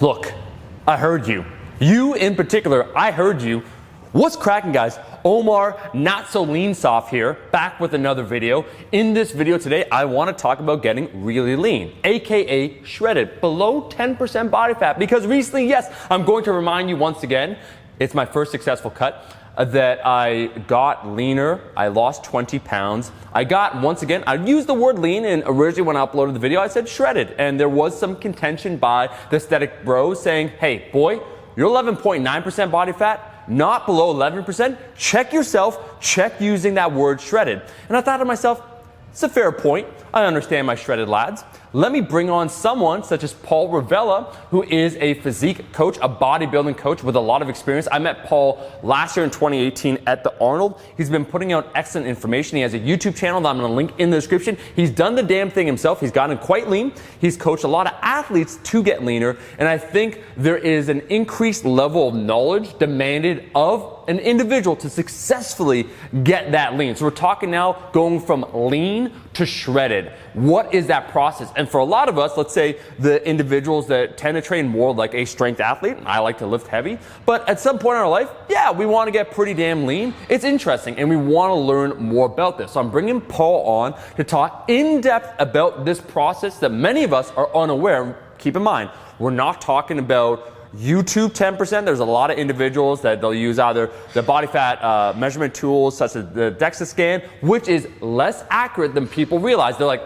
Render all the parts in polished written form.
Look, I heard you. You in particular, I heard you. What's cracking, guys? Omar, not so lean soft here, back with another video. In this video today, I want to talk about getting really lean, aka shredded, below 10% body fat. Because recently, yes, I'm going to remind you once again, it's my first successful cut, that I got leaner. I lost 20 pounds. I got, once again, I used the word lean, and originally when I uploaded the video, I said shredded. And there was some contention by the aesthetic bros saying, hey, boy, you're 11.9% body fat, not below 11%. Check yourself, check using that word shredded. And I thought to myself, it's a fair point. I understand my shredded lads. Let me bring on someone such as Paul Revelia, who is a physique coach, a bodybuilding coach with a lot of experience. I met Paul last year in 2018 at the Arnold. He's been putting out excellent information. He has a YouTube channel that I'm going to link in the description. He's done the damn thing himself. He's gotten quite lean. He's coached a lot of athletes to get leaner. And I think there is an increased level of knowledge demanded of an individual to successfully get that lean. So we're talking now going from lean to shredded. What is that process? And for a lot of us, let's say the individuals that tend to train more like a strength athlete, I like to lift heavy, but at some point in our life, yeah, we want to get pretty damn lean. It's interesting and we want to learn more about this. So I'm bringing Paul on to talk in depth about this process that many of us are unaware. Keep in mind, we're not talking about YouTube 10%. There's a lot of individuals that they'll use either the body fat measurement tools such as the DEXA scan, which is less accurate than people realize. They're like,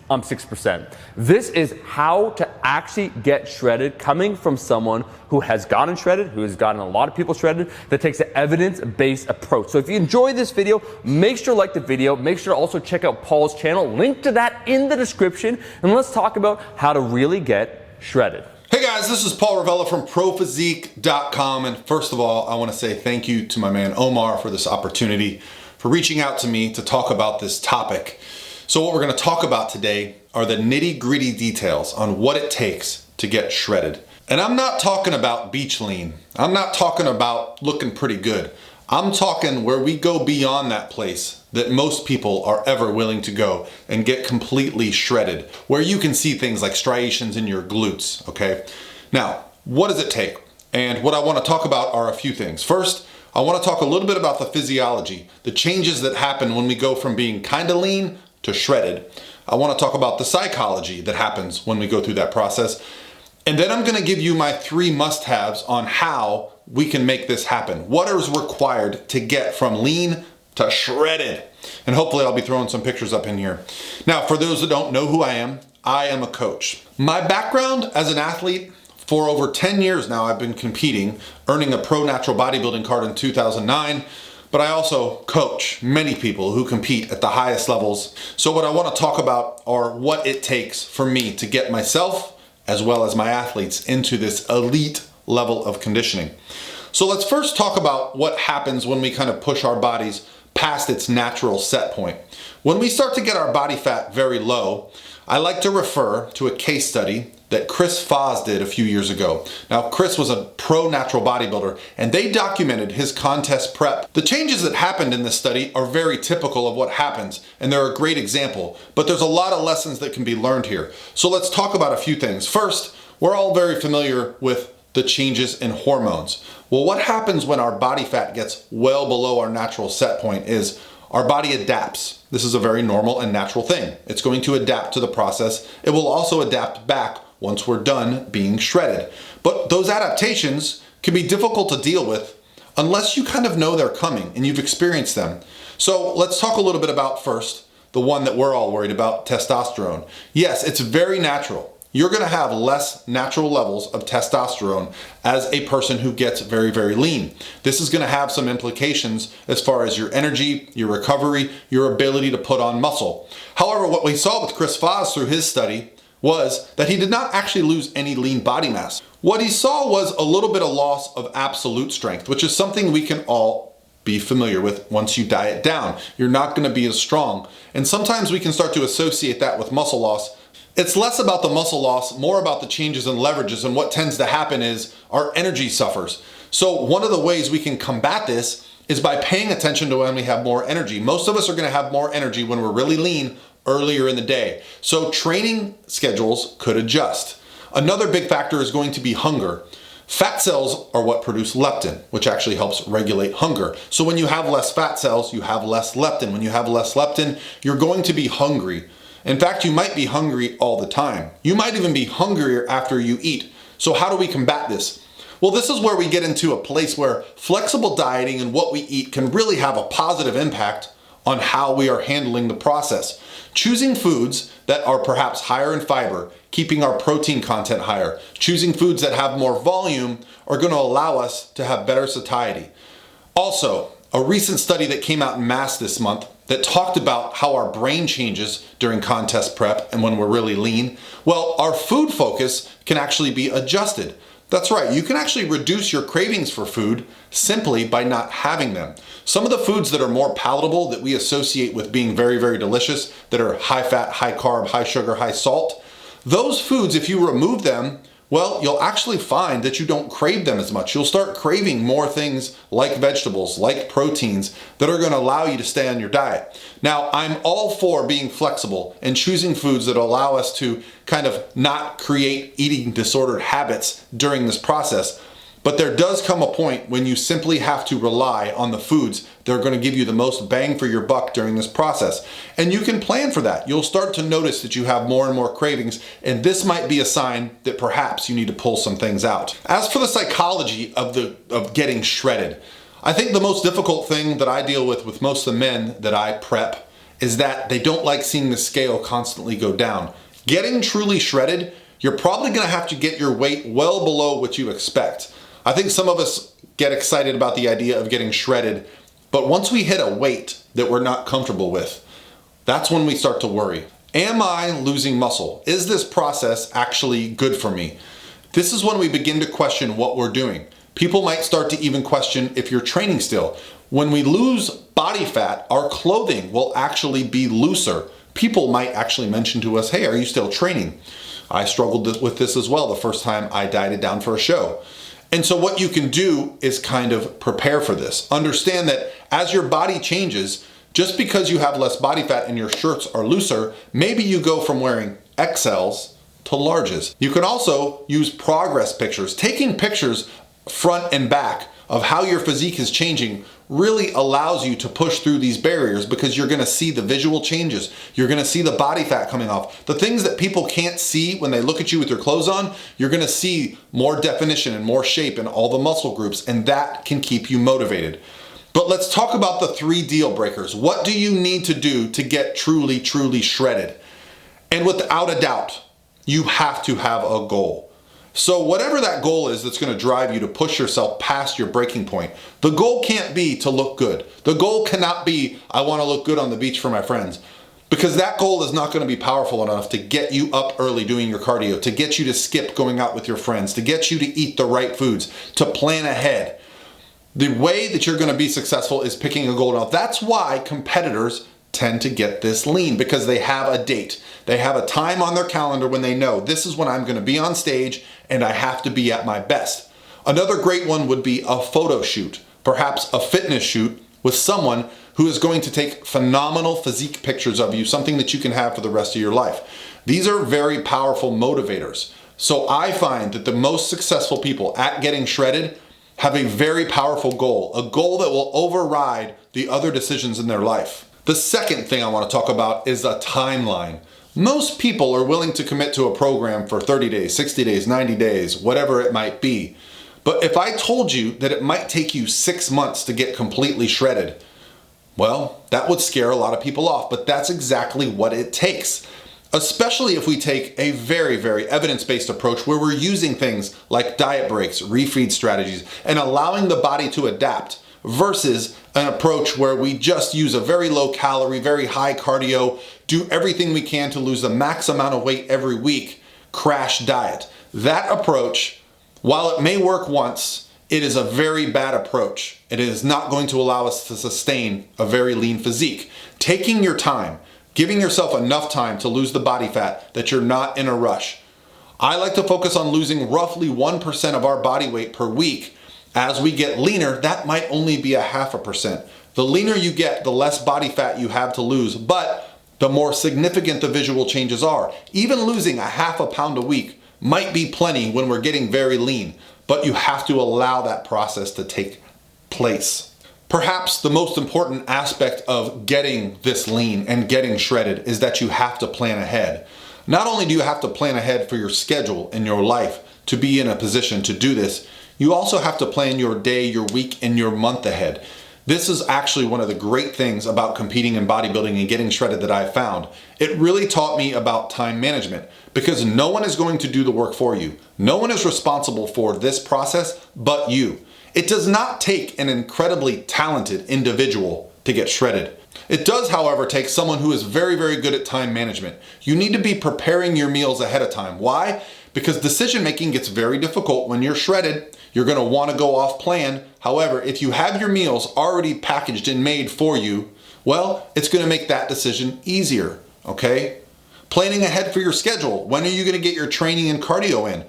I'm 6%. This is how to actually get shredded, coming from someone who has gotten shredded, who has gotten a lot of people shredded, that takes an evidence-based approach. So if you enjoy this video, make sure to like the video. Make sure to also check out Paul's channel. Link to that in the description. And let's talk about how to really get shredded. Hey guys, this is Paul Revelia from ProPhysique.com, and first of all, I want to say thank you to my man Omar for this opportunity, for reaching out to me to talk about this topic. So what we're going to talk about today are the nitty-gritty details on what it takes to get shredded. And I'm not talking about beach lean. I'm not talking about looking pretty good. I'm talking where we go beyond that place that most people are ever willing to go and get completely shredded, where you can see things like striations in your glutes, okay? Now, what does it take? And what I want to talk about are a few things. First, I want to talk a little bit about the physiology, the changes that happen when we go from being kind of lean to shredded. I want to talk about the psychology that happens when we go through that process. And then I'm going to give you my 3 must-haves on how we can make this happen. What is required to get from lean to shredded? And hopefully I'll be throwing some pictures up in here. Now, for those that don't know who I am a coach. My background as an athlete, for over 10 years now, I've been competing, earning a pro natural bodybuilding card in 2009. But I also coach many people who compete at the highest levels. So what I want to talk about are what it takes for me to get myself as well as my athletes into this elite level of conditioning. So let's first talk about what happens when we kind of push our bodies past its natural set point. When we start to get our body fat very low, I like to refer to a case study that Chris Foz did a few years ago. Now, Chris was a pro natural bodybuilder, and they documented his contest prep. The changes that happened in this study are very typical of what happens, and they're a great example, but there's a lot of lessons that can be learned here. So let's talk about a few things. First, we're all very familiar with the changes in hormones. Well, what happens when our body fat gets well below our natural set point is our body adapts. This is a very normal and natural thing. It's going to adapt to the process. It will also adapt back once we're done being shredded. But those adaptations can be difficult to deal with unless you kind of know they're coming and you've experienced them. So let's talk a little bit about first, the one that we're all worried about, testosterone. Yes, it's very natural. You're going to have less natural levels of testosterone as a person who gets very, very lean. This is going to have some implications as far as your energy, your recovery, your ability to put on muscle. However, what we saw with Chris Foz through his study was that he did not actually lose any lean body mass. What he saw was a little bit of loss of absolute strength, which is something we can all be familiar with once you diet down. You're not going to be as strong. And sometimes we can start to associate that with muscle loss. It's less about the muscle loss, more about the changes in leverages, and what tends to happen is our energy suffers. So one of the ways we can combat this is by paying attention to when we have more energy. Most of us are going to have more energy when we're really lean earlier in the day. So training schedules could adjust. Another big factor is going to be hunger. Fat cells are what produce leptin, which actually helps regulate hunger. So when you have less fat cells, you have less leptin. When you have less leptin, you're going to be hungry. In fact, you might be hungry all the time. You might even be hungrier after you eat. So how do we combat this? Well, this is where we get into a place where flexible dieting and what we eat can really have a positive impact on how we are handling the process. Choosing foods that are perhaps higher in fiber, keeping our protein content higher, choosing foods that have more volume are going to allow us to have better satiety. Also, a recent study that came out in Mass this month that talked about how our brain changes during contest prep and when we're really lean. Well, our food focus can actually be adjusted. That's right, you can actually reduce your cravings for food simply by not having them. Some of the foods that are more palatable that we associate with being very, very delicious, that are high fat, high carb, high sugar, high salt, those foods, if you remove them, well, you'll actually find that you don't crave them as much. You'll start craving more things like vegetables, like proteins that are going to allow you to stay on your diet. Now, I'm all for being flexible and choosing foods that allow us to kind of not create eating disordered habits during this process. But there does come a point when you simply have to rely on the foods that are going to give you the most bang for your buck during this process. And you can plan for that. You'll start to notice that you have more and more cravings, and this might be a sign that perhaps you need to pull some things out. As for the psychology of getting shredded, I think the most difficult thing that I deal with most of the men that I prep is that they don't like seeing the scale constantly go down. Getting truly shredded, you're probably going to have to get your weight well below what you expect. I think some of us get excited about the idea of getting shredded, but once we hit a weight that we're not comfortable with, that's when we start to worry. Am I losing muscle? Is this process actually good for me? This is when we begin to question what we're doing. People might start to even question if you're training still. When we lose body fat, our clothing will actually be looser. People might actually mention to us, hey, are you still training? I struggled with this as well the first time I dieted down for a show. And so what you can do is kind of prepare for this. Understand that as your body changes, just because you have less body fat and your shirts are looser, maybe you go from wearing XLs to larges. You can also use progress pictures. Taking pictures front and back of how your physique is changing really allows you to push through these barriers because you're gonna see the visual changes. You're gonna see the body fat coming off. The things that people can't see when they look at you with your clothes on, you're gonna see more definition and more shape in all the muscle groups, and that can keep you motivated. But let's talk about the 3 deal breakers. What do you need to do to get truly, truly shredded? And without a doubt, you have to have a goal. So whatever that goal is that's going to drive you to push yourself past your breaking point, the goal can't be to look good. The goal cannot be, I want to look good on the beach for my friends. Because that goal is not going to be powerful enough to get you up early doing your cardio, to get you to skip going out with your friends, to get you to eat the right foods, to plan ahead. The way that you're going to be successful is picking a goal. Now that's why competitors tend to get this lean, because they have a date. They have a time on their calendar when they know this is when I'm going to be on stage and I have to be at my best. Another great one would be a photo shoot, perhaps a fitness shoot with someone who is going to take phenomenal physique pictures of you, something that you can have for the rest of your life. These are very powerful motivators. So I find that the most successful people at getting shredded have a very powerful goal, a goal that will override the other decisions in their life. The second thing I want to talk about is a timeline. Most people are willing to commit to a program for 30 days, 60 days, 90 days, whatever it might be. But if I told you that it might take you 6 months to get completely shredded, well, that would scare a lot of people off, but that's exactly what it takes. Especially if we take a very, very evidence-based approach where we're using things like diet breaks, refeed strategies, and allowing the body to adapt, versus an approach where we just use a very low calorie, very high cardio, do everything we can to lose the max amount of weight every week, crash diet. That approach, while it may work once, it is a very bad approach. It is not going to allow us to sustain a very lean physique. Taking your time, giving yourself enough time to lose the body fat that you're not in a rush. I like to focus on losing roughly 1% of our body weight per week. As we get leaner, that might only be 0.5%. The leaner you get, the less body fat you have to lose, but the more significant the visual changes are. Even losing 0.5 pound a week might be plenty when we're getting very lean, but you have to allow that process to take place. Perhaps the most important aspect of getting this lean and getting shredded is that you have to plan ahead. Not only do you have to plan ahead for your schedule and your life to be in a position to do this, you also have to plan your day, your week, and your month ahead. This is actually one of the great things about competing in bodybuilding and getting shredded that I've found. It really taught me about time management because no one is going to do the work for you. No one is responsible for this process but you. It does not take an incredibly talented individual to get shredded. It does, however, take someone who is very, very good at time management. You need to be preparing your meals ahead of time. Why? Because decision making gets very difficult when you're shredded. You're going to want to go off plan. However, if you have your meals already packaged and made for you, well, it's going to make that decision easier, okay? Planning ahead for your schedule. When are you going to get your training and cardio in?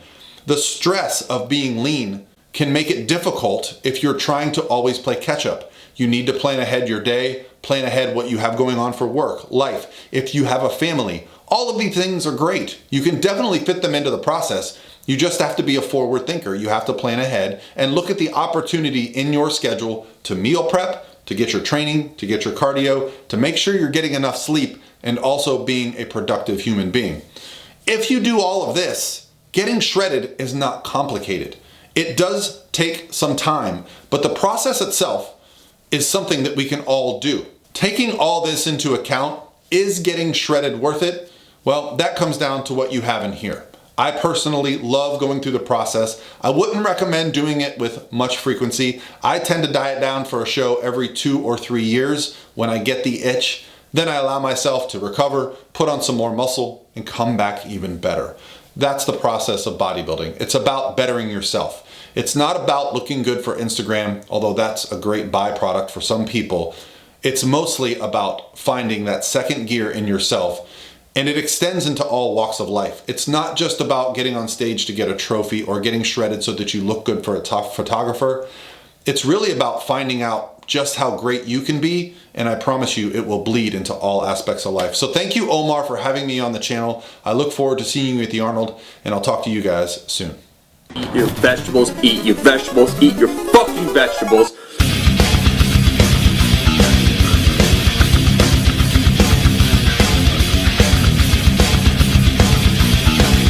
The stress of being lean can make it difficult if you're trying to always play catch up. You need to plan ahead your day, plan ahead what you have going on for work, life. If you have a family, all of these things are great. You can definitely fit them into the process. You just have to be a forward thinker. You have to plan ahead and look at the opportunity in your schedule to meal prep, to get your training, to get your cardio, to make sure you're getting enough sleep, and also being a productive human being. If you do all of this, getting shredded is not complicated. It does take some time, but the process itself is something that we can all do. Taking all this into account, is getting shredded worth it? Well, that comes down to what you have in here. I personally love going through the process. I wouldn't recommend doing it with much frequency. I tend to diet down for a show every 2 or 3 years when I get the itch. Then I allow myself to recover, put on some more muscle, and come back even better. That's the process of bodybuilding. It's about bettering yourself. It's not about looking good for Instagram, although that's a great byproduct for some people. It's mostly about finding that second gear in yourself, and it extends into all walks of life. It's not just about getting on stage to get a trophy or getting shredded so that you look good for a top photographer. It's really about finding out just how great you can be, and I promise you it will bleed into all aspects of life. So thank you, Omar, for having me on the channel. I look forward to seeing you at the Arnold, and I'll talk to you guys soon. Eat your vegetables, eat your vegetables, eat your fucking vegetables.